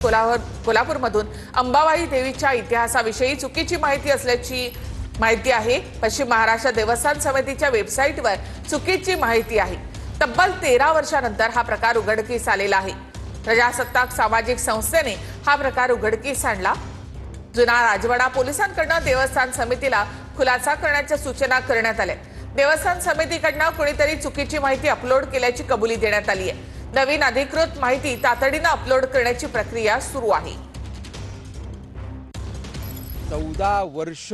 कोल्हापूरमधून अंबाबाई देवीच्या इतिहासाविषयी चुकीची माहिती असल्याची माहिती आहे। पश्चिम महाराष्ट्र देवस्थान समितीच्या वेबसाईटवर चुकीची माहिती आहे। तब्बल 13 वर्षांनंतर हा प्रकार उघडकीस आलेला आहे। प्रजासत्ताक सामाजिक संस्थेने हा प्रकार उघडकीस आणला। जुना राजवाडा पोलिसांकडून देवस्थान समितीला खुलासा करण्याच्या सूचना करण्यात आल्या। देवस्थान समितीकडून कोणीतरी चुकीची माहिती अपलोड केल्याची कबुली देण्यात आली आहे। नवीन अधिकृत माहिती तातडीने अपलोड करण्याची प्रक्रिया सुरू आहे। 14 वर्ष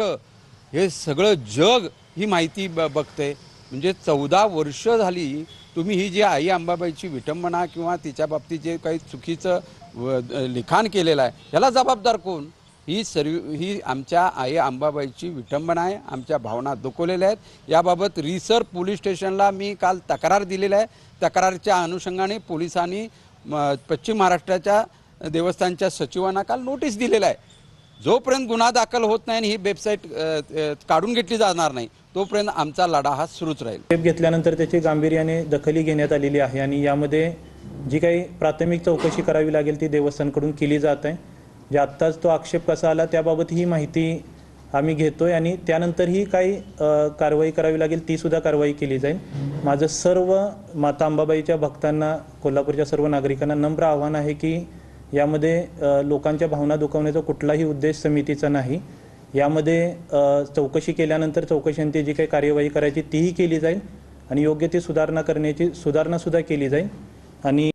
हे सगळं जग ही माहिती बघते। म्हणजे 14 वर्ष झाली तुम्ही ही जी आई अंबाबाईची विटंबना किंवा तिच्या बाबतीत जे काही चुकीचं लिखाण केलेलं आहे याला जबाबदार कोण? ही आमच्या आई अंबाबाईची विटंबना आहे। आमच्या भावना दुखवलेल्या आहेत। याबाबत रिसर पोलीस स्टेशनला मी काल तक्रार दिलेली आहे। तक्रारीच्या अनुषंगाने पोलिसांनी पश्चिम महाराष्ट्राच्या देवस्थानच्या सचिवांना काल नोटीस दिलेला आहे। जोपर्यंत गुन्हा दाखल होत नाही आणि ही वेबसाईट काढून घेतली जाणार नाही तोपर्यंत आमचा लढा हा सुरूच राहील। टेप घेतल्यानंतर त्याची गांभीर्याने दखल घेण्यात आलेली आहे आणि यामध्ये जी काही प्राथमिक चौकशी करावी लागेल ती देवस्थानकडून केली जात आहे। जे आत्ताच तो आक्षेप कसा आला त्याबाबत ही माहिती आम्ही घेतोय आणि त्यानंतर ही काही कारवाई करावी लागेल ती सुद्धा कारवाई केली जाईल। माझं सर्व माता अंबाबाईच्या भक्तांना, कोल्हापूरच्या सर्व नागरिकांना नम्र आव्हान आहे की यामध्ये लोकांच्या भावना दुखावण्याचा कुठलाही उद्देश समितीचा नाही। यामध्ये चौकशी केल्यानंतर चौकशींती जी काही कार्यवाही करायची तीही केली जाईल आणि योग्य ती सुधारणा सुद्धा केली जाईल आणि